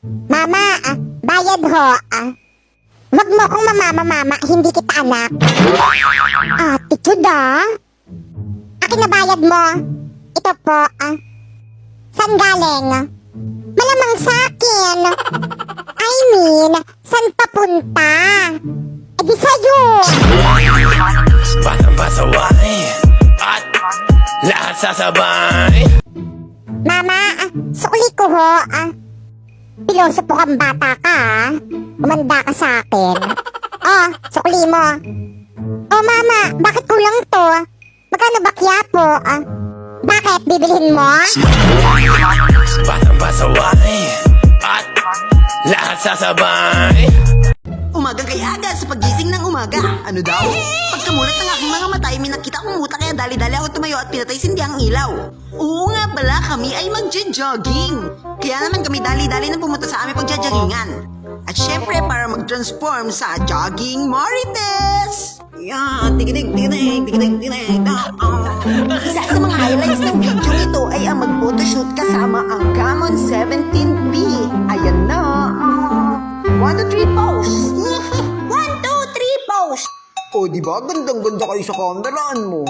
Mama, bayad ho. Wag mo akong mama, hindi kita anak. Attitude Akin na bayad mo. Ito po, Saan galing? Malamang sa akin. I mean, saan papunta? E di sa'yo. Batang pasaway at lahat sasabay. Mama, sukli ko ho. Pilosopo kang bata ka, Umanda ka sa akin. Sukli mo. Mama, bakit kulang to? Magkano ba kya po? Bakit? Bibilhin mo? Batang pasaway at lahat sasabay. Umagang kay aga sa pagising ng umaga. Ano daw? Pagkamulat ng aking mga mata ay may nakita akong muta kaya dali-dali ako tumayo at pinatay sindi ang ilaw. Oo nga pala, kami ay mag-jogging. Kaya naman kami dali-dali na pumunta sa aming pagja-joggingan. At syempre para mag-transform sa Jogging Marites. Yan, tigidig. Isa sa mga highlights ng video ito ay ang mag-photoshoot kasama ang Camon 17B. Ayan na. 1, 2, 3, pose! 1, 2, 3, pose! O, diba? Gandang-ganda kayo sa kameraan mo.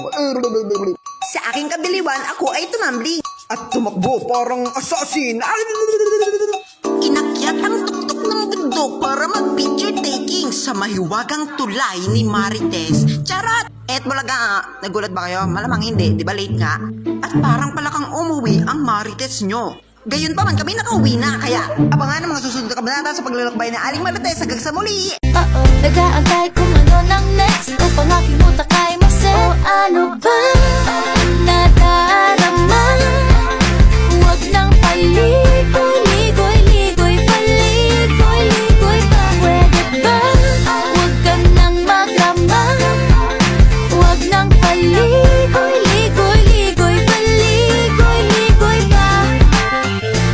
Sa aking kabiliwan, ako ay tumambling. At tumakbo parang assassin. Inakyat ang tuktok ng bundok para mag-picture taking sa mahiwagang tulay ni Marites. Charot! Bulaga, nagulat ba kayo? Malamang hindi, di ba late nga? At parang palakang umuwi ang Marites nyo. Gayon pa man kami nakauwi na, kaya abangan ang mga susunod na kabanata sa paglalakbay na Aling Marites hanggang sa muli! Nag-aantay kung ano ng next upang aking utak ay maset. Ano ba nadarama? Huwag nang paligoy-ligoy pa. Pwede ba? Huwag ka nang magrama. Huwag nang paligoy-ligoy pa.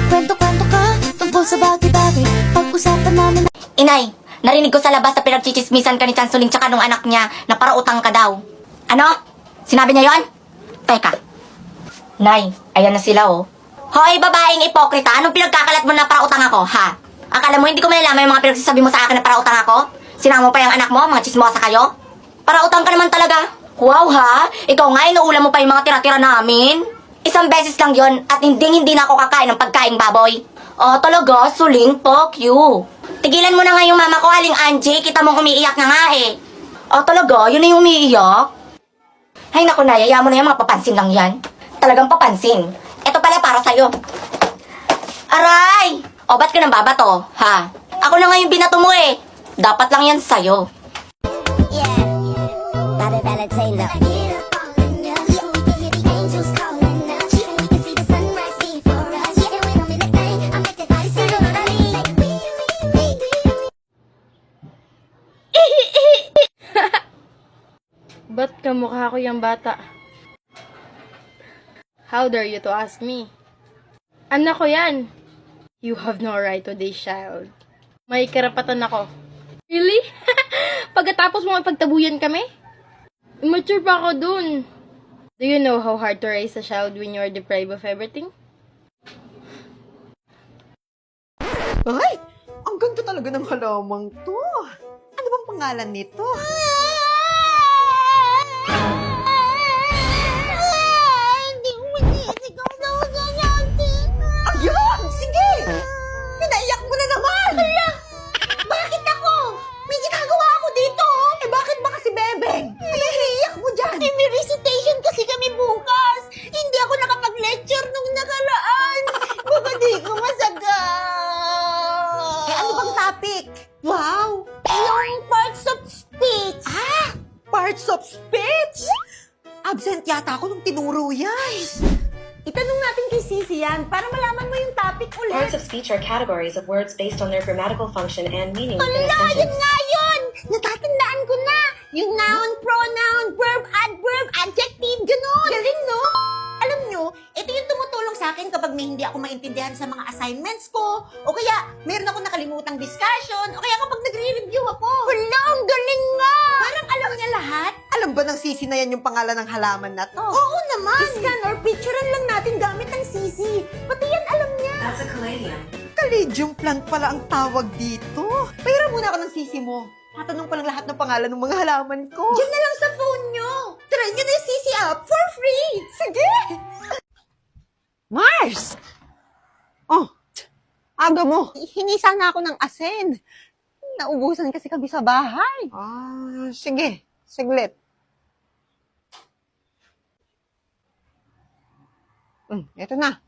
Kwento-kwento ka tungkol sa bagay-bagay. Pag-usapan namin na... Inay, narinig ko sa labas na pinagchichismisan ka ni Chansuling tsaka nung anak niya na parautang ka daw. Ano? Sinabi niya yon? Teka. Nay, ayan na sila oh. Hoy, babaeng ipokrita, anong pinagkakalat mo na parautang ako, ha? Akala mo hindi ko malalaman yung mga pinagsasabi mo sa akin na parautang ako? Sinama mo pa yung anak mo, mga chismosa kayo? Parautang ka naman talaga. Wow ha, ikaw nga inuulam mo pa yung mga tira-tira namin. Isang beses lang yon at hindi na ako kakain ng pagkaing baboy. Talaga, Suling, fuck you. Tigilan mo na nga yung mama ko, Aling Angie. Kita mong umiiyak na nga eh. Talaga? Yun na yung umiiyak? Ay naku, nayaya mo na yan, mga papansin lang yan. Talagang papansin. Ito pala para sa'yo. Aray! Ba't ka nang babato, ha? Ako na nga yung binato mo eh. Dapat lang yan sa'yo. Ba't kamukha ko yung bata? How dare you to ask me? Anak ko yan. You have no right to this child. May karapatan ako. Really? Pagkatapos mo pagtabuyan kami? Immature pa ako dun. Do you know how hard to raise a child when you are deprived of everything? Ay! Ang ganda talaga ng halamang to. Ano bang pangalan nito? Ayun! Sige! Pinaiyak mo na naman! Bakit ako? May ginagawa ako dito! Bakit ba kasi Bebeng? Ano hiniiyak mo dyan? May recitation kasi kami bukas! Hindi ako nakapag-lecture nung nakaraan! Baka di ko masaga! Ano bang topic? Wow! Yung parts of speech! Parts of speech? Absent yata ako nung tinuro yan! Itanong natin kay Sisi yan para malaman mo yung topic ulit. Parts of speech are categories of words based on their grammatical function and meaning within a Ala, yun sentence. nga yun! Natatandaan ko na! Yung noun, pronoun, verb, adverb, adjective, gano'n! Galing, no? Alam nyo, ito yung tumutulong sa akin kapag may hindi ako maintindihan sa mga assignments ko, o kaya meron ako nakalimutang discussion, o kaya kapag nagre-review ako. Hala, ang galing nga! Parang alam niya lahat. Alam ba ng Sisi na yan yung pangalan ng halaman na to? Oo naman! I-scan or picturean lang natin gamit ng Sisi. Pati yan alam niya. That's a caladium. Caladium plant pala ang tawag dito. Pahiram muna ako ng sisi mo. Tatanong ko lang lahat ng pangalan ng mga halaman ko. Diyan na lang sa phone nyo. Try nyo na yung sisi app for free. Sige! Mars! Oh, aga mo. Hingi sana ako ng asin. Naubusan kasi kami sa bahay. Sige. Saglit. Eto na.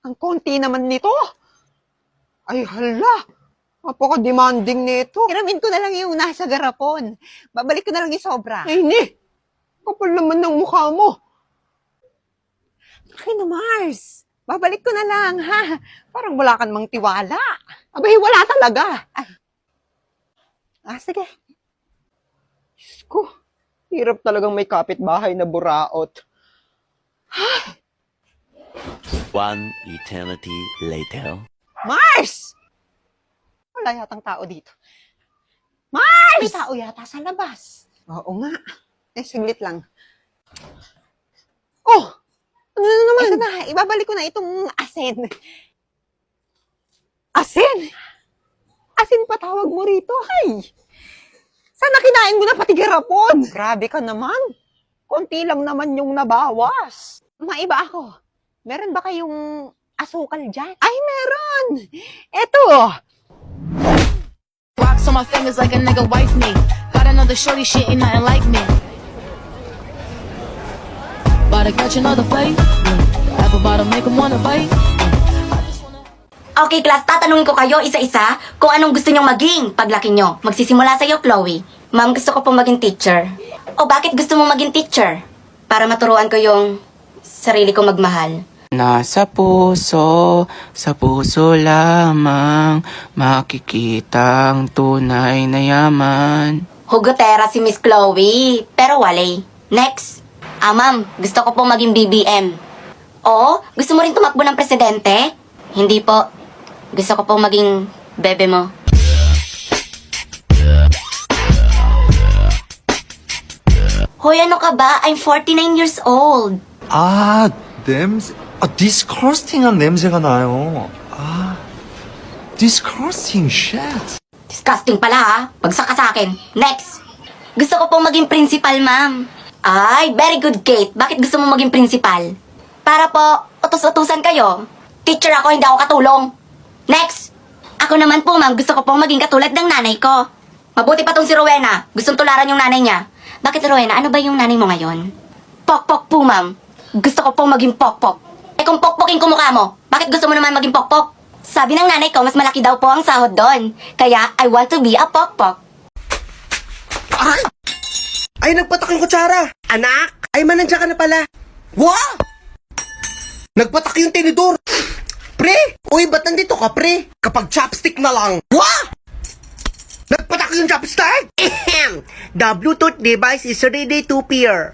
Ang konti naman nito. Ay, hala. Napaka-demanding nito. Hiramin ko na lang yung nasa garapon. Babalik ko na lang yung sobra. Ay, hindi. Kapal naman ng mukha mo. Akin na, Mars. Babalik ko na lang, ha? Parang wala ka namang tiwala. Abay, wala talaga. Ay. Sige. Diyos ko. Hirap talagang may kapitbahay na buraot. One eternity later. Mars! Wala yatang tao dito. Mars! May tao yata sa labas. Oo nga. Saglit lang. Oh! Ano na naman? Ito na, ibabalik ko na itong asin. Asin? Asin pa tawag mo rito? Ay! Sana kinain mo na pati garapon. Grabe ka naman. Konti lang naman yung nabawas. Maiba ako. Meron ba kayong asukal dyan? Ay, meron! Eto! Rocks on my fingers like a nigga wife me. Got another shorty, shit ain't nothing like me. About to catch another fight. Apple bottom make 'em wanna bite. Okay, class, tatanungin ko kayo isa-isa kung anong gusto nyong maging paglaki nyo. Magsisimula sa'yo, Chloe. Ma'am, gusto ko pong maging teacher. O bakit gusto mo maging teacher? Para maturuan ko yung sarili ko magmahal. Nasa puso, sa puso lamang makikita ang tunay na yaman. Hugotera si Miss Chloe, pero wale. Next. Ma'am, gusto ko pong maging BBM. O, gusto mo rin tumakbo ng presidente? Hindi po. Gusto ko pong maging bebe mo. Hoy, ano ka ba? I'm 49 years old. disgusting한 냄새가 나요. disgusting shit. Disgusting pala ha. Bagsak ka sa akin. Next. Gusto ko pong maging principal, ma'am. Ay, very good, Kate. Bakit gusto mo maging principal? Para po, utos-utusan kayo. Teacher ako, hindi ako katulong. Next. Ako naman po, ma'am. Gusto ko pong maging katulad ng nanay ko. Mabuti pa tong si Rowena. Gustong tularan yung nanay niya. Bakit, Rowena? Ano ba yung nanay mo ngayon? Pokpok po, ma'am. Gusto ko pong maging pokpok. Eh kung pokpokin ko mukha mo, bakit gusto mo naman maging pokpok? Sabi ng nanay ko, mas malaki daw po ang sahod doon. Kaya, I want to be a pokpok. Ay, nagpatak yung kutsara! Anak! Ay, nandiyan ka na pala! Wow! Nagpatak yung tinidor! Pre! Uy, ba't nandito ka, pre? Kapag chopstick na lang! Wow! Nagpatak yung chopstick! The Bluetooth device is ready to pair.